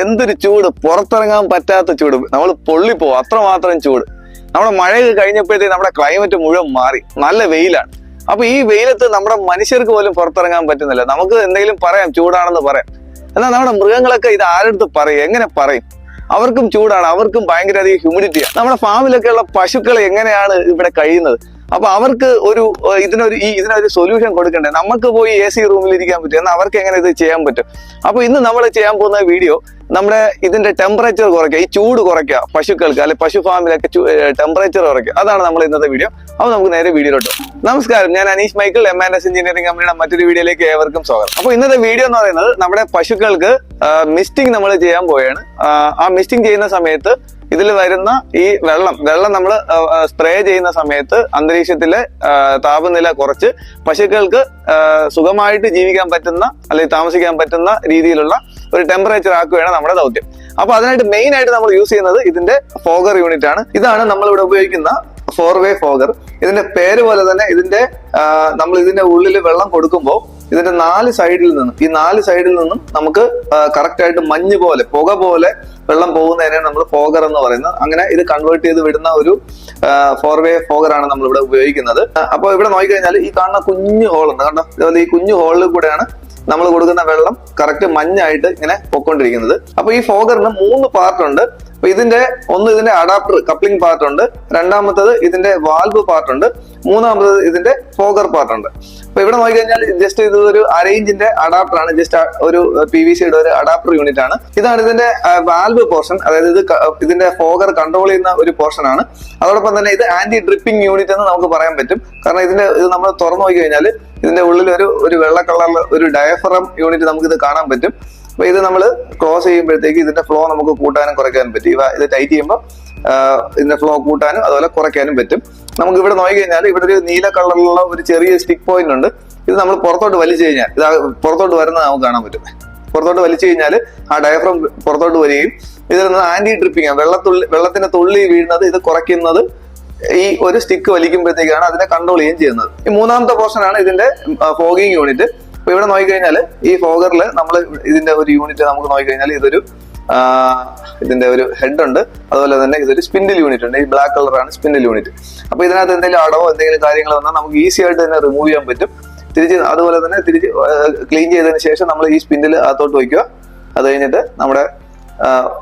എന്തൊരു ചൂട്, പുറത്തിറങ്ങാൻ പറ്റാത്ത ചൂട്, നമ്മൾ പൊള്ളിപ്പോവും, അത്രമാത്രം ചൂട്. നമ്മുടെ മഴയൊക്കെ കഴിഞ്ഞപ്പോഴത്തേക്ക് നമ്മുടെ ക്ലൈമറ്റ് മുഴുവൻ മാറി, നല്ല വെയിലാണ്. അപ്പൊ ഈ വെയിലത്ത് നമ്മുടെ മനുഷ്യർക്ക് പോലും പുറത്തിറങ്ങാൻ പറ്റുന്നില്ല. നമുക്ക് എന്തെങ്കിലും പറയാം, ചൂടാണെന്ന് പറയാം. എന്നാൽ നമ്മുടെ മൃഗങ്ങളൊക്കെ ഇത് ആരെടുത്ത് പറയും, എങ്ങനെ പറയും? അവർക്കും ചൂടാണ്, അവർക്കും ഭയങ്കര അധികം ഹ്യൂമിഡിറ്റിയാണ്. നമ്മുടെ ഫാമിലൊക്കെ ഉള്ള പശുക്കൾ എങ്ങനെയാണ് ഇവിടെ കഴിയുന്നത്? അപ്പൊ അവർക്ക് ഇതിനൊരു സൊല്യൂഷൻ കൊടുക്കണ്ടേ? നമുക്ക് പോയി AC റൂമിൽ ഇരിക്കാൻ പറ്റും, എന്നാൽ അവർക്ക് എങ്ങനെ ഇത് ചെയ്യാൻ പറ്റും? അപ്പൊ ഇന്ന് നമ്മൾ ചെയ്യാൻ പോകുന്ന വീഡിയോ നമ്മുടെ ഇതിന്റെ ടെമ്പറേച്ചർ കുറയ്ക്കുക, ഈ ചൂട് കുറയ്ക്കുക, പശുക്കൾക്ക് അല്ലെ പശു ഫാമിലൊക്കെ ടെമ്പറേച്ചർ കുറയ്ക്കുക. അതാണ് നമ്മൾ ഇന്നത്തെ വീഡിയോ. അപ്പൊ നമുക്ക് നേരെ വീഡിയോയിലോട്ട്. നമസ്കാരം, ഞാൻ അനീഷ് മൈക്കിൾ, M&S എഞ്ചിനീയറിംഗ് കമ്പനിയുടെ മറ്റൊരു വീഡിയോയിലേക്ക് ഏവർക്കും സ്വാഗതം. അപ്പൊ ഇന്നത്തെ വീഡിയോ എന്ന് പറയുന്നത് നമ്മുടെ പശുക്കൾക്ക് മിസ്റ്റിംഗ് നമ്മൾ ചെയ്യാൻ പോവുകയാണ്. ആ മിസ്റ്റിംഗ് ചെയ്യുന്ന സമയത്ത് ഇതിൽ വരുന്ന ഈ വെള്ളം നമ്മൾ സ്പ്രേ ചെയ്യുന്ന സമയത്ത് അന്തരീക്ഷത്തിലെ താപനില കുറച്ച് പശുക്കൾക്ക് സുഖമായിട്ട് ജീവിക്കാൻ പറ്റുന്ന അല്ലെങ്കിൽ താമസിക്കാൻ പറ്റുന്ന രീതിയിലുള്ള ഒരു ടെമ്പറേച്ചർ ആക്കുകയാണ് നമ്മുടെ ദൗത്യം. അപ്പൊ അതിനായിട്ട് മെയിൻ ആയിട്ട് നമ്മൾ യൂസ് ചെയ്യുന്നത് ഇതിന്റെ ഫോഗർ യൂണിറ്റ് ആണ്. ഇതാണ് നമ്മൾ ഇവിടെ ഉപയോഗിക്കുന്ന 4-way ഫോഗർ. ഇതിന്റെ പേര് പോലെ തന്നെ നമ്മൾ ഇതിന്റെ ഉള്ളിൽ വെള്ളം കൊടുക്കുമ്പോൾ ഇതിന്റെ 4 സൈഡിൽ നിന്നും നമുക്ക് കറക്റ്റ് ആയിട്ട് മഞ്ഞ് പോലെ, പുക പോലെ വെള്ളം പോകുന്നതിനാണ് നമ്മൾ ഫോഗർ എന്ന് പറയുന്നത്. അങ്ങനെ ഇത് കൺവേർട്ട് ചെയ്ത് വിടുന്ന ഒരു 4-way ഫോഗർ ആണ് നമ്മൾ ഇവിടെ ഉപയോഗിക്കുന്നത്. അപ്പൊ ഇവിടെ നോക്കിക്കഴിഞ്ഞാൽ ഈ കാണുന്ന കുഞ്ഞു ഹോളുണ്ട്, കണ്ടോ? അതുപോലെ ഈ കുഞ്ഞു ഹോളിൽ കൂടെയാണ് നമ്മൾ കൊടുക്കുന്ന വെള്ളം കറക്റ്റ് മഞ്ഞായിട്ട് ഇങ്ങനെ പൊക്കോണ്ടിരിക്കുന്നത്. അപ്പൊ ഈ ഫോഗറിന് 3 പാർട്ട് ഉണ്ട്. അപ്പൊ ഇതിന്റെ അഡാപ്റ്റർ കപ്ലിംഗ് പാർട്ട് ഉണ്ട്, രണ്ടാമത്തത് ഇതിന്റെ വാൽവ് പാർട്ട് ഉണ്ട്, മൂന്നാമത്തത് ഇതിന്റെ ഫോഗർ പാർട്ട് ഉണ്ട്. അപ്പൊ ഇവിടെ നോക്കിക്കഴിഞ്ഞാൽ ജസ്റ്റ് ഇത് ഒരു 1/2 ഇഞ്ചിന്റെ അഡാപ്റ്റർ ആണ്, ജസ്റ്റ് ഒരു PVC-യുടെ ഒരു അഡാപ്റ്റർ യൂണിറ്റ് ആണ്. ഇതാണ് ഇതിന്റെ വാൽവ് പോർഷൻ, അതായത് ഇതിന്റെ ഫോഗർ കൺട്രോൾ ചെയ്യുന്ന ഒരു പോർഷൻ ആണ്. അതോടൊപ്പം തന്നെ ഇത് ആന്റി ഡ്രിപ്പിംഗ് യൂണിറ്റ് എന്ന് നമുക്ക് പറയാൻ പറ്റും. കാരണം ഇത് നമ്മൾ തുറന്നു നോക്കി കഴിഞ്ഞാൽ ഇതിന്റെ ഉള്ളിൽ ഒരു വെള്ള കളറിൽ ഒരു ഡയഫ്രം യൂണിറ്റ് നമുക്ക് ഇത് കാണാൻ പറ്റും. അപ്പൊ ഇത് നമ്മൾ ക്ലോസ് ചെയ്യുമ്പോഴത്തേക്ക് ഇതിന്റെ ഫ്ലോ നമുക്ക് കൂട്ടാനും കുറയ്ക്കാനും പറ്റും. ഇത് ടൈറ്റ് ചെയ്യുമ്പോൾ ഇതിന്റെ ഫ്ലോ കൂട്ടാനും അതുപോലെ കുറയ്ക്കാനും പറ്റും. നമുക്ക് ഇവിടെ നോക്കി കഴിഞ്ഞാൽ ഇവിടെ ഒരു നീല കളറിലുള്ള ഒരു ചെറിയ സ്റ്റിക്ക് പോയിന്റ് ഉണ്ട്. ഇത് നമ്മൾ പുറത്തോട്ട് വലിച്ചു കഴിഞ്ഞാൽ ഇത് പുറത്തോട്ട് വരുന്നത് നമുക്ക് കാണാൻ പറ്റും. പുറത്തോട്ട് വലിച്ചു കഴിഞ്ഞാൽ ആ ഡയഫ്രം പുറത്തോട്ട് വരികയും ഇതിൽ നിന്ന് ആന്റി ഡ്രിപ്പിംഗ്, വെള്ളത്തിന്റെ തുള്ളി വീഴുന്നത് ഇത് കുറയ്ക്കുന്നത് ഈ ഒരു സ്റ്റിക്ക് വലിക്കുമ്പോഴത്തേക്കാണ് അതിനെ കൺട്രോൾ ചെയ്യുന്നത്. ഈ മൂന്നാമത്തെ പോർഷൻ ആണ് ഇതിന്റെ ഫോഗിങ് യൂണിറ്റ്. അപ്പൊ ഇവിടെ നോക്കിക്കഴിഞ്ഞാൽ ഈ ഫോഗറിൽ നമ്മൾ ഇതിന്റെ ഒരു യൂണിറ്റ് നമുക്ക് നോക്കിക്കഴിഞ്ഞാൽ ഇതിന്റെ ഒരു ഹെഡ് ഉണ്ട്, അതുപോലെ തന്നെ ഇതൊരു സ്പിൻഡിൽ യൂണിറ്റ് ഉണ്ട്. ഈ ബ്ലാക്ക് കളറാണ് സ്പിൻഡിൽ യൂണിറ്റ്. അപ്പൊ ഇതിനകത്ത് എന്തെങ്കിലും അടവോ എന്തെങ്കിലും കാര്യങ്ങൾ വന്നാൽ നമുക്ക് ഈസി ആയിട്ട് തന്നെ റിമൂവ് ചെയ്യാൻ പറ്റും. അതുപോലെ തന്നെ തിരിച്ച് ക്ലീൻ ചെയ്തതിന് ശേഷം നമ്മൾ ഈ സ്പിൻഡിൽ അകത്തോട്ട് വയ്ക്കുക. അത് കഴിഞ്ഞിട്ട് നമ്മുടെ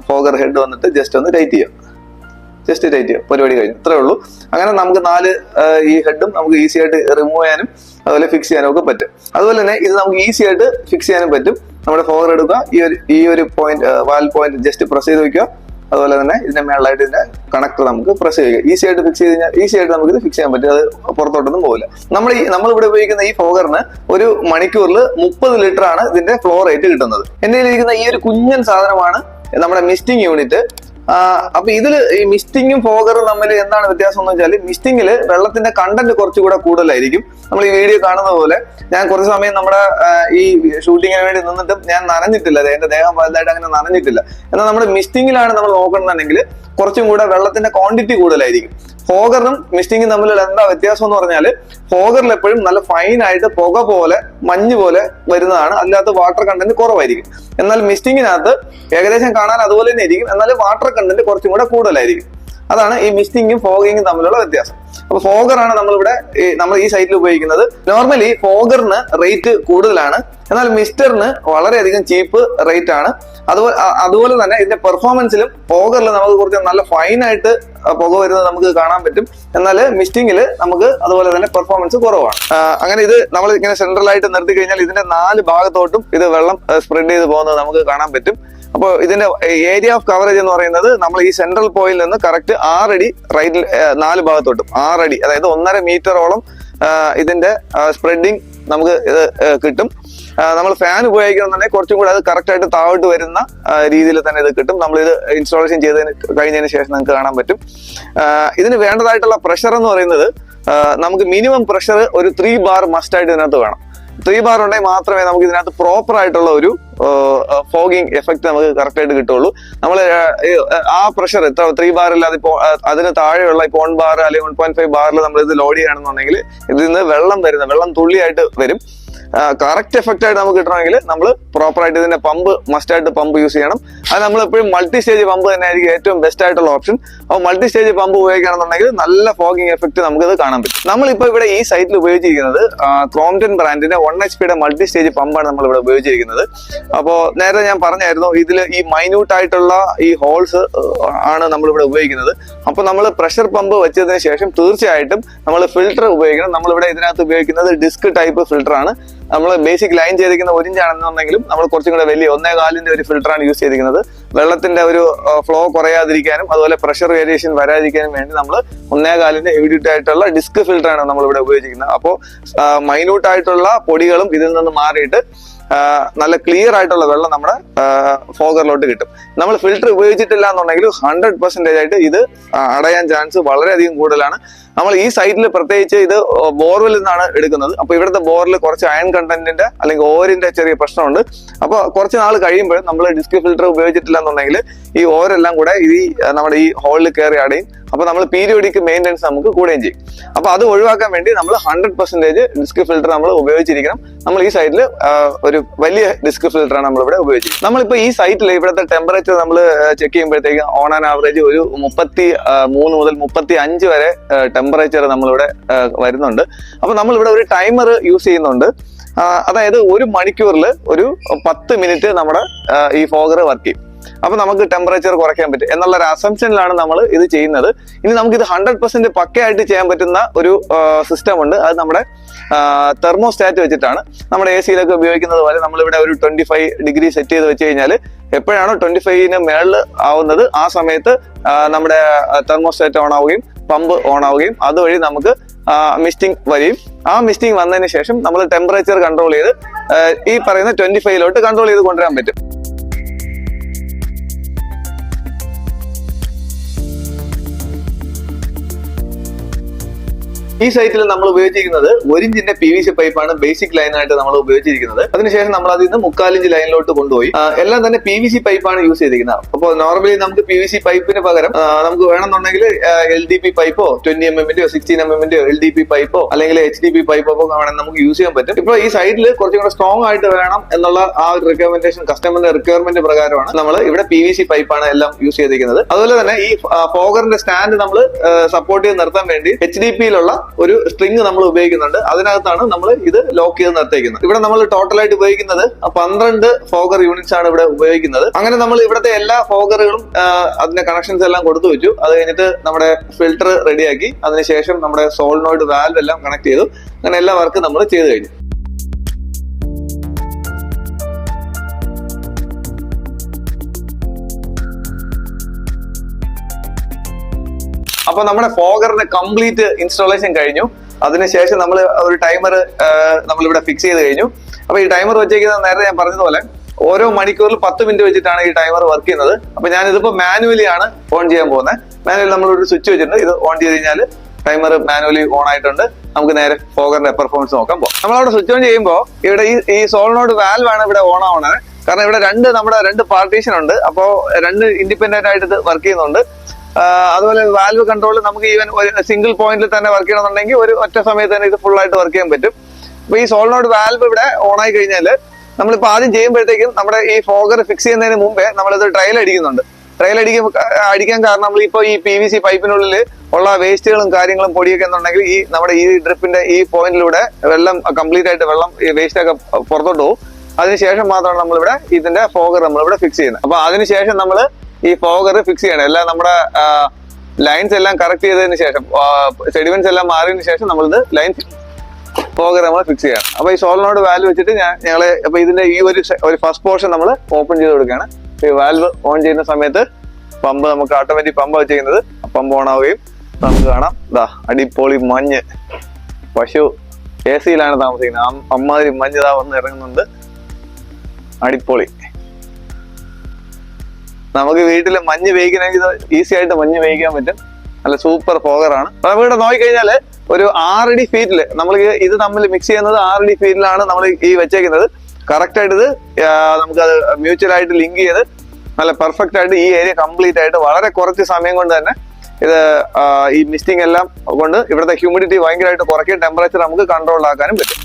ഫോഗർ ഹെഡ് വന്നിട്ട് ജസ്റ്റ് ഒന്ന് ടൈറ്റ് ചെയ്യാം. പരിപാടി കഴിഞ്ഞു, ഇത്രേ ഉള്ളൂ. അങ്ങനെ നമുക്ക് 4 ഈ ഹെഡും നമുക്ക് ഈസി ആയിട്ട് റിമൂവ് ചെയ്യാനും അതുപോലെ ഫിക്സ് ചെയ്യാനും ഒക്കെ പറ്റും. അതുപോലെ തന്നെ ഇത് നമുക്ക് ഈസി ആയിട്ട് ഫിക്സ് ചെയ്യാനും പറ്റും. നമ്മുടെ ഫോഗർ എടുക്കുക, ഈ ഒരു പോയിന്റ്, വാൽ പോയിന്റ് ജസ്റ്റ് പ്രസ് ചെയ്ത് വെക്കുക. അതുപോലെ തന്നെ ഇതിന്റെ മേളായിട്ട് ഇതിന്റെ കണക്ടർ നമുക്ക് പ്രസ് ചെയ്യുക. ഈസി ആയിട്ട് ഫിക്സ് ചെയ്ത് കഴിഞ്ഞാൽ ഈസി ആയിട്ട് നമുക്ക് ഇത് ഫിക്സ് ചെയ്യാൻ പറ്റും. അത് പുറത്തോട്ടൊന്നും പോകില്ല. നമ്മൾ ഇവിടെ ഉപയോഗിക്കുന്ന ഈ ഫോഗറിന് ഒരു മണിക്കൂറിൽ 30 ലിറ്റർ ആണ് ഇതിന്റെ ഫ്ലോ റേറ്റ് കിട്ടുന്നത്. എന്റെ കയ്യിലിരിക്കുന്ന ഈ ഒരു കുഞ്ഞൻ സാധനമാണ് നമ്മുടെ മിസ്റ്റിംഗ് യൂണിറ്റ്. അപ്പൊ ഈ മിസ്റ്റിങ്ങും ഫോഗറും തമ്മിൽ എന്താണ് വ്യത്യാസം എന്ന് വെച്ചാൽ, മിസ്റ്റിങ്ങിൽ വെള്ളത്തിന്റെ കണ്ടന്റ് കുറച്ചുകൂടെ കൂടുതലായിരിക്കും. നമ്മൾ ഈ വീഡിയോ കാണുന്ന പോലെ ഞാൻ കുറച്ച് സമയം നമ്മുടെ ഈ ഷൂട്ടിങ്ങിന് വേണ്ടി നിന്നിട്ടും ഞാൻ നനഞ്ഞിട്ടില്ല, എന്റെ ദേഹം വലുതായിട്ട് അങ്ങനെ നനഞ്ഞിട്ടില്ല. എന്നാൽ നമ്മുടെ മിസ്റ്റിങ്ങിലാണ് നമ്മൾ നോക്കണമെന്നുണ്ടെങ്കിൽ കുറച്ചും കൂടെ വെള്ളത്തിന്റെ ക്വാണ്ടിറ്റി കൂടുതലായിരിക്കും. ഫോഗറും മിസ്റ്റിങ്ങും തമ്മിലുള്ള എന്താ വ്യത്യാസം എന്ന് പറഞ്ഞാൽ, ഫോഗറിൽ എപ്പോഴും നല്ല ഫൈൻ ആയിട്ട് പുക പോലെ മഞ്ഞ് പോലെ വരുന്നതാണ്, അതിനകത്ത് വാട്ടർ കണ്ടന്റ് കുറവായിരിക്കും. എന്നാൽ മിസ്റ്റിങ്ങിനകത്ത് ഏകദേശം കാണാൻ അതുപോലെ തന്നെ ഇരിക്കും, എന്നാൽ വാട്ടർ കണ്ടന്റ് കുറച്ചും കൂടെ കൂടുതലായിരിക്കും. അതാണ് ഈ മിസ്റ്റിങ്ങും ഫോഗിങ്ങും തമ്മിലുള്ള വ്യത്യാസം. അപ്പൊ ഫോഗറാണ് നമ്മൾ ഈ സൈറ്റിൽ ഉപയോഗിക്കുന്നത്. നോർമലി ഫോഗറിന് റേറ്റ് കൂടുതലാണ്, എന്നാൽ മിസ്റ്ററിന് വളരെയധികം ചീപ്പ് റേറ്റ് ആണ്. അതുപോലെ തന്നെ ഇതിന്റെ പെർഫോമൻസിലും ഫോഗറിൽ നമുക്ക് കുറച്ച് നല്ല ഫൈൻ ആയിട്ട് പുക വരുന്നത് നമുക്ക് കാണാൻ പറ്റും. എന്നാൽ മിസ്റ്റിങ്ങിൽ നമുക്ക് അതുപോലെ തന്നെ പെർഫോമൻസ് കുറവാണ്. അങ്ങനെ ഇത് നമ്മൾ ഇങ്ങനെ സെൻട്രലായിട്ട് നിർത്തി കഴിഞ്ഞാൽ ഇതിന്റെ 4 ഭാഗത്തോട്ടും ഇത് വെള്ളം സ്പ്രെഡ് ചെയ്ത് പോകുന്നത് നമുക്ക് കാണാൻ പറ്റും. അപ്പോൾ ഇതിന്റെ ഏരിയ ഓഫ് കവറേജ് എന്ന് പറയുന്നത് നമ്മൾ ഈ സെൻട്രൽ പോയിന്റിൽ നിന്ന് കറക്റ്റ് 6 അടി റൈറ്റിൽ 4 ഭാഗത്തോട്ടും 6 അടി, അതായത് 1.5 മീറ്ററോളം ഇതിന്റെ സ്പ്രെഡിങ് നമുക്ക് ഇത് കിട്ടും. നമ്മൾ ഫാൻ ഉപയോഗിക്കണമെന്നുണ്ടെങ്കിൽ കുറച്ചും കൂടെ അത് കറക്റ്റ് ആയിട്ട് താഴോട്ട് വരുന്ന രീതിയിൽ തന്നെ ഇത് കിട്ടും. നമ്മൾ ഇത് ഇൻസ്റ്റാളേഷൻ കഴിഞ്ഞതിന് ശേഷം നിങ്ങൾക്ക് കാണാൻ പറ്റും. ഇതിന് വേണ്ടതായിട്ടുള്ള പ്രഷർ എന്ന് പറയുന്നത് നമുക്ക് മിനിമം പ്രഷർ ഒരു 3 ബാർ മസ്റ്റ് ആയിട്ട് ഇതിനകത്ത് വേണം. 3 ബാർ ഉണ്ടെങ്കിൽ മാത്രമേ നമുക്ക് ഇതിനകത്ത് പ്രോപ്പർ ആയിട്ടുള്ള ഒരു ഫോഗിങ് എഫക്ട് നമുക്ക് കറക്റ്റ് ആയിട്ട് കിട്ടുള്ളൂ. നമ്മൾ ആ പ്രഷർ 3 ബാർ ഇല്ലാതെ ഇപ്പോ അതിന് താഴെയുള്ള ഇപ്പോൾ 1 ബാർ അല്ലെങ്കിൽ 1.5 ബാറിൽ നമ്മൾ ഇത് ലോഡ് ചെയ്യുകയാണെന്നുണ്ടെങ്കിൽ ഇതിൽ നിന്ന് വെള്ളം തുള്ളിയായിട്ട് വരും. കറക്റ്റ് എഫക്റ്റ് ആയിട്ട് നമുക്ക് കിട്ടണമെങ്കിൽ നമ്മൾ പ്രോപ്പർ ആയിട്ട് ഇതിന്റെ പമ്പ് മസ്റ്റായിട്ട് പമ്പ് യൂസ് ചെയ്യണം. അത് നമ്മൾ എപ്പോഴും മൾട്ടി സ്റ്റേജ് പമ്പ് തന്നെ ആയിരിക്കും ഏറ്റവും ബെസ്റ്റ് ആയിട്ടുള്ള ഓപ്ഷൻ. അപ്പോൾ മൾട്ടി സ്റ്റേജ് പമ്പ് ഉപയോഗിക്കുകയാണെന്നുണ്ടെങ്കിൽ നല്ല ഫോഗിങ് എഫക്ട് നമുക്കത് കാണാൻ പറ്റും. നമ്മളിപ്പോൾ ഇവിടെ ഈ സൈറ്റിൽ ഉപയോഗിച്ചിരിക്കുന്നത് ക്രോംപ്റ്റൺ ബ്രാൻഡിന്റെ 1 HP മൾട്ടി സ്റ്റേജ് പമ്പാണ് നമ്മൾ ഇവിടെ ഉപയോഗിച്ചിരിക്കുന്നത്. അപ്പോൾ നേരത്തെ ഞാൻ പറഞ്ഞായിരുന്നു ഇതിൽ ഈ മൈന്യൂട്ട് ആയിട്ടുള്ള ഈ ഹോൾസ് ആണ് നമ്മളിവിടെ ഉപയോഗിക്കുന്നത്. അപ്പോൾ നമ്മൾ പ്രഷർ പമ്പ് വെച്ചതിന് ശേഷം തീർച്ചയായിട്ടും നമ്മൾ ഫിൽറ്റർ ഉപയോഗിക്കണം. നമ്മളിവിടെ ഇതിനകത്ത് ഉപയോഗിക്കുന്നത് ഡിസ്ക് ടൈപ്പ് ഫിൽറ്റർ ആണ്. നമ്മൾ ബേസിക് ലൈൻ ചെയ്തിരിക്കുന്ന 1 ഇഞ്ച് ആണെന്നുണ്ടെങ്കിലും നമ്മൾ കുറച്ചും കൂടെ വലിയ 1.4 ഒരു ഫിൽറ്ററാണ് യൂസ് ചെയ്തിരിക്കുന്നത്. വെള്ളത്തിന്റെ ഒരു ഫ്ലോ കുറയാതിരിക്കാനും അതുപോലെ പ്രഷർ വേരിയേഷൻ വരാതിരിക്കാനും വേണ്ടി നമ്മൾ 1.4 ഹെവി ഡ്യൂട്ടി ആയിട്ടുള്ള ഡിസ്ക് ഫിൽറ്ററാണ് നമ്മൾ ഇവിടെ ഉപയോഗിച്ചിരിക്കുന്നത്. അപ്പോൾ മൈന്യൂട്ട് ആയിട്ടുള്ള പൊടികളും ഇതിൽ നിന്ന് മാറിയിട്ട് നല്ല ക്ലിയർ ആയിട്ടുള്ള വെള്ളം നമ്മുടെ ഫോഗറിലോട്ട് കിട്ടും. നമ്മൾ ഫിൽറ്റർ ഉപയോഗിച്ചിട്ടില്ല എന്നുണ്ടെങ്കിൽ 100% ആയിട്ട് ഇത് അടയാൻ ചാൻസ് വളരെയധികം കൂടുതലാണ്. നമ്മൾ ഈ സൈറ്റിൽ പ്രത്യേകിച്ച് ഇത് ബോർവെൽ നിന്നാണ് എടുക്കുന്നത്. അപ്പൊ ഇവിടുത്തെ ബോറിൽ കുറച്ച് അയൺ കണ്ടന്റിന്റെ അല്ലെങ്കിൽ ഓരിന്റെ ചെറിയ പ്രശ്നമുണ്ട്. അപ്പൊ കുറച്ച് നാൾ കഴിയുമ്പോൾ നമ്മൾ ഡിസ്ക് ഫിൽറ്റർ ഉപയോഗിച്ചിട്ടില്ല എന്നുണ്ടെങ്കിൽ ഈ ഓരെല്ലാം കൂടെ ഈ നമ്മുടെ ഈ ഹോളിൽ കയറി അടയും. അപ്പൊ നമ്മൾ പീരിയോഡിക് മെയിൻ്റെനൻസ് നമുക്ക് കൂടുകയും ചെയ്യും. അപ്പൊ അത് ഒഴിവാക്കാൻ വേണ്ടി നമ്മൾ 100% ഡിസ്ക് ഫിൽറ്റർ നമ്മൾ ഉപയോഗിച്ചിരിക്കണം. നമ്മൾ ഈ സൈറ്റിൽ ഒരു വലിയ ഡിസ്ക് ഫിൽറ്ററാണ് നമ്മൾ ഇവിടെ ഉപയോഗിച്ചിരിക്കുന്നത്. നമ്മളിപ്പോ ഈ സൈറ്റിൽ ഇവിടുത്തെ ടെമ്പറേച്ചർ നമ്മൾ ചെക്ക് ചെയ്യുമ്പോഴത്തേക്ക് ഓൺ ആൻ ആവറേജ് ഒരു 33 മുതൽ 35 വരെ ടെമ്പറേച്ചർ നമ്മളിവിടെ വരുന്നുണ്ട്. അപ്പൊ നമ്മളിവിടെ ഒരു ടൈമർ യൂസ് ചെയ്യുന്നുണ്ട്. അതായത് 1 മണിക്കൂറിൽ ഒരു 10 മിനിറ്റ് നമ്മുടെ ഈ ഫോഗർ വർക്ക് ചെയ്യും. അപ്പൊ നമുക്ക് ടെമ്പറേച്ചർ കുറയ്ക്കാൻ പറ്റും എന്നുള്ള ഒരു അസംഷനിലാണ് നമ്മൾ ഇത് ചെയ്യുന്നത്. ഇനി നമുക്ക് ഇത് 100% പക്കയായിട്ട് ചെയ്യാൻ പറ്റുന്ന ഒരു സിസ്റ്റം ഉണ്ട്. അത് നമ്മുടെ തെർമോസ്റ്റാറ്റ് വെച്ചിട്ടാണ്. നമ്മുടെ AC യിലൊക്കെ ഉപയോഗിക്കുന്നത് പോലെ നമ്മളിവിടെ ഒരു 25 ഡിഗ്രി സെറ്റ് ചെയ്ത് വെച്ച് കഴിഞ്ഞാൽ എപ്പോഴാണോ 25-ന് മേളിൽ ആവുന്നത് ആ സമയത്ത് നമ്മുടെ തെർമോസ്റ്റാറ്റ് ഓൺ ആവുകയും പമ്പ് ഓൺ ആവുകയും അതുവഴി നമുക്ക് മിസ്റ്റിംഗ് വരികയും ആ മിസ്റ്റിംഗ് വന്നതിന് ശേഷം നമ്മൾ ടെമ്പറേച്ചർ കൺട്രോൾ ചെയ്ത് ഈ പറയുന്ന 25-ലോട്ട് കൺട്രോൾ ചെയ്ത് കൊണ്ടുവരാൻ പറ്റും. ഈ സൈറ്റിൽ നമ്മൾ ഉപയോഗിച്ചിരിക്കുന്നത് 1 ഇഞ്ചിന്റെ PVC പൈപ്പാണ് ബേസിക് ലൈനായിട്ട് നമ്മൾ ഉപയോഗിച്ചിരിക്കുന്നത്. അതിനുശേഷം നമ്മൾ അതിൽ നിന്ന് 3/4 ഇഞ്ച് ലൈനിലോട്ട് കൊണ്ടുപോയി. എല്ലാം തന്നെ PVC പൈപ്പാണ് യൂസ് ചെയ്തിരിക്കുന്നത്. അപ്പോൾ നോർമലി നമുക്ക് PVC പൈപ്പിന് പകരം നമുക്ക് വേണമെന്നുണ്ടെങ്കിൽ LDP പൈപ്പോ 20 mm 16 mm LDP പൈപ്പോ അല്ലെങ്കിൽ HDP പൈപ്പോ വേണമെങ്കിൽ നമുക്ക് യൂസ് ചെയ്യാൻ പറ്റും. ഇപ്പോൾ ഈ സൈഡിൽ കുറച്ചും കൂടെ സ്ട്രോങ് ആയിട്ട് വേണം എന്നുള്ള ആ ഒരു റിക്വയർമെന്റേഷൻ കസ്റ്റമറിന്റെ റിക്വയർമെന്റ് പ്രകാരമാണ് നമ്മൾ ഇവിടെ PVC പൈപ്പാണ് എല്ലാം യൂസ് ചെയ്തിരിക്കുന്നത്. അതുപോലെ തന്നെ ഈ ഫോഗറിന്റെ സ്റ്റാൻഡ് നമ്മൾ സപ്പോർട്ട് ചെയ്ത് നിർത്താൻ വേണ്ടി HDPയിലുള്ള ഒരു സ്ട്രിങ് നമ്മൾ ഉപയോഗിക്കുന്നുണ്ട്. അതിനകത്താണ് നമ്മൾ ഇത് ലോക്ക് ചെയ്ത് നിർത്തിയിരിക്കുന്നത്. ഇവിടെ നമ്മൾ ടോട്ടലായിട്ട് ഉപയോഗിക്കുന്നത് 12 ഫോഗർ യൂണിറ്റ്സ് ആണ് ഇവിടെ ഉപയോഗിക്കുന്നത്. അങ്ങനെ നമ്മൾ ഇവിടുത്തെ എല്ലാ ഫോഗറുകളും അതിന്റെ കണക്ഷൻസ് എല്ലാം കൊടുത്തു വെച്ചു. അത് കഴിഞ്ഞിട്ട് നമ്മുടെ ഫിൽറ്റർ റെഡിയാക്കി അതിനുശേഷം നമ്മുടെ സോളിനോയിഡ് വാൽവ് എല്ലാം കണക്ട് ചെയ്തു. അങ്ങനെ എല്ലാ വർക്ക് നമ്മൾ ചെയ്തു കഴിഞ്ഞു. അപ്പൊ നമ്മുടെ ഫോഗറിന്റെ കംപ്ലീറ്റ് ഇൻസ്റ്റാളേഷൻ കഴിഞ്ഞു. അതിനുശേഷം നമ്മൾ ഒരു ടൈമർ നമ്മളിവിടെ ഫിക്സ് ചെയ്ത് കഴിഞ്ഞു. അപ്പൊ ഈ ടൈമർ വെച്ചേക്കുന്നത് നേരത്തെ ഞാൻ പറഞ്ഞതുപോലെ ഓരോ മണിക്കൂറിൽ 10 മിനിറ്റ് വെച്ചിട്ടാണ് ഈ ടൈമർ വർക്ക് ചെയ്യുന്നത്. അപ്പൊ ഞാൻ ഇതിപ്പോ മാനുവലി ആണ് ഓൺ ചെയ്യാൻ പോകുന്നത്. മാനുവലി നമ്മളൊരു സ്വിച്ച് വെച്ചിട്ടുണ്ട്. ഇത് ഓൺ ചെയ്ത് കഴിഞ്ഞാൽ ടൈമർ മാനുവലി ഓൺ ആയിട്ടുണ്ട്. നമുക്ക് നേരെ ഫോഗറിന്റെ പെർഫോമൻസ് നോക്കാൻ പോകും. നമ്മളവിടെ സ്വിച്ച് ഓൺ ചെയ്യുമ്പോൾ ഇവിടെ ഈ സോളിനോയിഡ് വാൽവ് ആണ് ഇവിടെ ഓൺ ആവുന്നത്. കാരണം ഇവിടെ രണ്ട് പാർട്ടീഷൻ ഉണ്ട്. അപ്പോൾ 2 ഇൻഡിപെൻഡന്റ് ആയിട്ട് ഇത് വർക്ക് ചെയ്യുന്നുണ്ട്. അതുപോലെ വാൽവ് കൺട്രോൾ നമുക്ക് ഈവൻ ഒരു സിംഗിൾ പോയിന്റിൽ തന്നെ വർക്ക് ചെയ്യണമെന്നുണ്ടെങ്കിൽ ഒരു ഒറ്റ സമയത്ത് തന്നെ ഇത് ഫുൾ ആയിട്ട് വർക്ക് ചെയ്യാൻ പറ്റും. അപ്പൊ ഈ സോളിനോയിഡ് വാൽവ് ഇവിടെ ഓൺ ആയി കഴിഞ്ഞാൽ നമ്മളിപ്പോ ആദ്യം ചെയ്യുമ്പോഴത്തേക്കും നമ്മുടെ ഈ ഫോഗർ ഫിക്സ് ചെയ്യുന്നതിന് മുമ്പേ നമ്മളിത് ട്രയൽ അടിക്കുന്നുണ്ട്. ട്രയൽ അടിക്കാൻ കാരണം നമ്മളിപ്പോ ഈ PVC പൈപ്പിനുള്ളിൽ ഉള്ള വേസ്റ്റുകളും കാര്യങ്ങളും പൊടിയൊക്കെ എന്നുണ്ടെങ്കിൽ ഈ നമ്മുടെ ഈ ഡ്രിപ്പിന്റെ ഈ പോയിന്റിലൂടെ വെള്ളം കംപ്ലീറ്റ് ആയിട്ട് വെള്ളം ഈ വേസ്റ്റ് ഒക്കെ പുറത്തോട്ട് പോകും. അതിനുശേഷം മാത്രമാണ് നമ്മളിവിടെ ഇതിന്റെ ഫോഗർ നമ്മളിവിടെ ഫിക്സ് ചെയ്യുന്നത്. അപ്പൊ അതിനുശേഷം നമ്മൾ ഈ ഫോഗർ ഫിക്സ് ചെയ്യണം. എല്ലാം നമ്മുടെ ലൈൻസ് എല്ലാം കറക്റ്റ് ചെയ്തതിന് ശേഷം സെഡിമെന്റ്സ് എല്ലാം മാറിയതിനു ശേഷം നമ്മളിത് ലൈൻ ഫോഗർ നമ്മൾ ഫിക്സ് ചെയ്യണം. അപ്പൊ ഈ സോളിനോയിഡ് വാൽവ് വെച്ചിട്ട് ഞങ്ങള് അപ്പൊ ഇതിന്റെ ഈ ഒരു ഫസ്റ്റ് പോർഷൻ നമ്മൾ ഓപ്പൺ ചെയ്ത് കൊടുക്കുകയാണ്. ഈ വാൽവ് ഓൺ ചെയ്യുന്ന സമയത്ത് പമ്പ് നമുക്ക് ഓട്ടോമാറ്റിക് പമ്പ് വെച്ചിരിക്കുന്നത് പമ്പ് ഓൺ ആവുകയും നമുക്ക് കാണാം ഇതാ അടിപൊളി മഞ്ഞ്. പശു AC-യിലാണ് താമസിക്കുന്നത്. അമ്മാതിരി മഞ്ഞ് ഇതാ വന്ന് ഇറങ്ങുന്നുണ്ട്. അടിപൊളി. നമുക്ക് വീട്ടിൽ മഞ്ഞ് വേവിക്കണമെങ്കിൽ ഈസി ആയിട്ട് മഞ്ഞ് വേവിക്കാൻ പറ്റും. നല്ല സൂപ്പർ ഫോഗറാണ്. അപ്പൊ നമുക്ക് ഇവിടെ നോക്കിക്കഴിഞ്ഞാൽ ഒരു 6 അടി ഫീറ്റില് നമ്മൾ ഇത് തമ്മിൽ മിക്സ് ചെയ്യുന്നത് 6 അടി ഫീറ്റിലാണ് നമ്മൾ ഈ വെച്ചേക്കുന്നത്. കറക്റ്റ് ആയിട്ട് ഇത് നമുക്കത് മ്യൂച്വൽ ആയിട്ട് ലിങ്ക് ചെയ്ത് നല്ല പെർഫെക്റ്റ് ആയിട്ട് ഈ ഏരിയ കംപ്ലീറ്റ് ആയിട്ട് വളരെ കുറച്ച് സമയം കൊണ്ട് തന്നെ ഇത് ഈ മിസ്റ്റിംഗ് എല്ലാം കൊണ്ട് ഇവിടുത്തെ ഹ്യൂമിഡിറ്റി ഭയങ്കരമായിട്ട് കുറയ്ക്കുകയും ടെമ്പറേച്ചർ നമുക്ക് കൺട്രോൾ ആക്കാനും പറ്റും.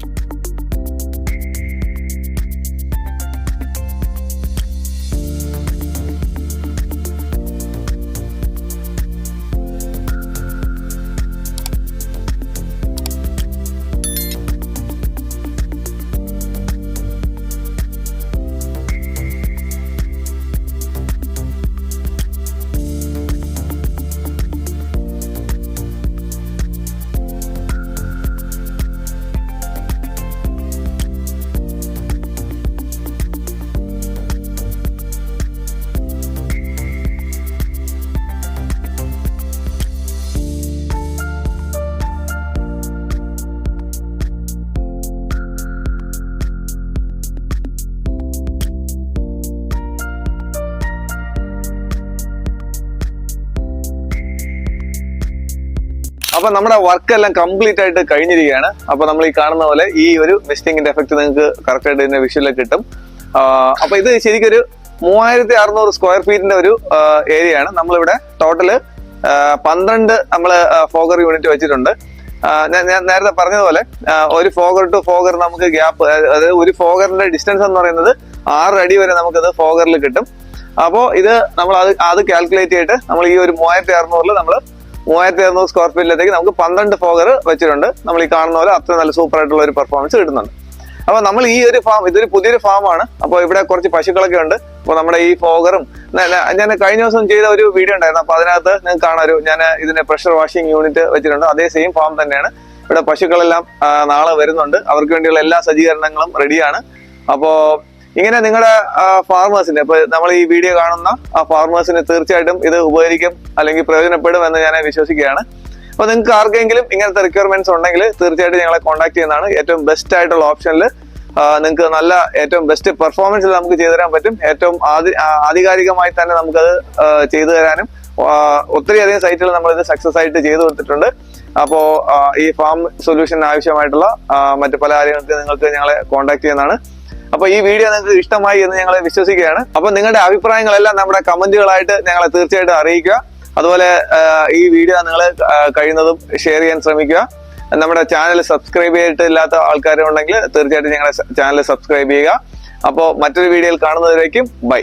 അപ്പൊ നമ്മുടെ വർക്ക് എല്ലാം കംപ്ലീറ്റ് ആയിട്ട് കഴിഞ്ഞിരിക്കുകയാണ്. അപ്പൊ നമ്മൾ ഈ കാണുന്ന പോലെ ഈ ഒരു മിസ്റ്റിങ്ങിന്റെ എഫക്ട് നിങ്ങൾക്ക് കറക്റ്റ് ആയിട്ട് ഇതിന്റെ വിഷ്വലിൽ കിട്ടും. അപ്പൊ ഇത് ശരിക്കും ഒരു 3600 സ്ക്വയർ ഫീറ്റിന്റെ ഒരു ഏരിയ ആണ്. നമ്മളിവിടെ ടോട്ടല് 12 നമ്മള് ഫോഗർ യൂണിറ്റ് വെച്ചിട്ടുണ്ട്. ഞാൻ നേരത്തെ പറഞ്ഞതുപോലെ ഒരു ഫോഗർ ടു ഫോഗർ നമുക്ക് ഗ്യാപ്പ്, അതായത് ഒരു ഫോഗറിന്റെ ഡിസ്റ്റൻസ് എന്ന് പറയുന്നത് 6 അടി വരെ നമുക്കത് ഫോഗറിൽ കിട്ടും. അപ്പോ ഇത് നമ്മൾ അത് കാൽക്കുലേറ്റ് ചെയ്തിട്ട് നമ്മൾ ഈ ഒരു 3600 നമ്മൾ 3600 സ്ക്വയർ ഫീറ്റിലേക്ക് നമുക്ക് 12 ഫോഗർ വെച്ചിട്ടുണ്ട്. നമ്മൾ ഈ കാണുന്ന പോലെ അത്ര നല്ല സൂപ്പർ ആയിട്ടുള്ള ഒരു പെർഫോമൻസ് കിട്ടുന്നുണ്ട്. അപ്പൊ നമ്മൾ ഈ ഒരു ഫാം, ഇതൊരു പുതിയൊരു ഫാമാണ്. അപ്പൊ ഇവിടെ കുറച്ച് പശുക്കളൊക്കെ ഉണ്ട്. അപ്പൊ നമ്മുടെ ഈ ഫോഗറും ഞാൻ കഴിഞ്ഞ ദിവസം ചെയ്ത ഒരു വീഡിയോ ഉണ്ടായിരുന്നു. അപ്പൊ അതിനകത്ത് നിങ്ങൾക്ക് കാണാൻ ഞാൻ ഇതിന്റെ പ്രഷർ വാഷിംഗ് യൂണിറ്റ് വെച്ചിട്ടുണ്ട്. അതേ സെയിം ഫാം തന്നെയാണ്. ഇവിടെ പശുക്കളെല്ലാം നാളെ വരുന്നുണ്ട്. അവർക്ക് വേണ്ടിയുള്ള എല്ലാ സജ്ജീകരണങ്ങളും റെഡിയാണ്. അപ്പോ ഇങ്ങനെ നിങ്ങളുടെ ഫാർമേഴ്സിന്, ഇപ്പൊ നമ്മൾ ഈ വീഡിയോ കാണുന്ന ആ ഫാർമേഴ്സിന് തീർച്ചയായിട്ടും ഇത് ഉപകരിക്കും അല്ലെങ്കിൽ പ്രയോജനപ്പെടും എന്ന് ഞാൻ വിശ്വസിക്കുകയാണ്. അപ്പൊ നിങ്ങൾക്ക് ആർക്കെങ്കിലും ഇങ്ങനത്തെ റിക്വയർമെന്റ്സ് ഉണ്ടെങ്കിൽ തീർച്ചയായിട്ടും ഞങ്ങളെ കോൺടാക്ട് ചെയ്യുന്നതാണ്. ഏറ്റവും ബെസ്റ്റ് ആയിട്ടുള്ള ഓപ്ഷനിൽ നിങ്ങൾക്ക് നല്ല ഏറ്റവും ബെസ്റ്റ് പെർഫോമൻസിൽ നമുക്ക് ചെയ്തു തരാൻ പറ്റും. ഏറ്റവും ആധികാരികമായി തന്നെ നമുക്കത് ചെയ്തു തരാനും ഒത്തിരി അധികം സൈറ്റുകൾ നമ്മളിത് സക്സസ് ആയിട്ട് ചെയ്തു കൊടുത്തിട്ടുണ്ട്. അപ്പോ ഈ ഫാം സൊല്യൂഷൻ ആവശ്യമായിട്ടുള്ള മറ്റു പല കാര്യങ്ങൾക്ക് നിങ്ങൾക്ക് ഞങ്ങളെ കോൺടാക്ട് ചെയ്യുന്നതാണ്. അപ്പൊ ഈ വീഡിയോ നിങ്ങൾക്ക് ഇഷ്ടമായി എന്ന് ഞങ്ങൾ വിശ്വസിക്കുകയാണ്. അപ്പൊ നിങ്ങളുടെ അഭിപ്രായങ്ങളെല്ലാം നമ്മുടെ കമന്റുകളായിട്ട് ഞങ്ങളെ തീർച്ചയായിട്ടും അറിയിക്കുക. അതുപോലെ ഈ വീഡിയോ നിങ്ങൾ കഴിയുന്നതും ഷെയർ ചെയ്യാൻ ശ്രമിക്കുക. നമ്മുടെ ചാനൽ സബ്സ്ക്രൈബ് ചെയ്തിട്ടില്ലാത്ത ആൾക്കാരുണ്ടെങ്കിൽ തീർച്ചയായിട്ടും ഞങ്ങളുടെ ചാനൽ സബ്സ്ക്രൈബ് ചെയ്യുക. അപ്പോൾ മറ്റൊരു വീഡിയോയിൽ കാണുന്നതിലേക്കും ബൈ.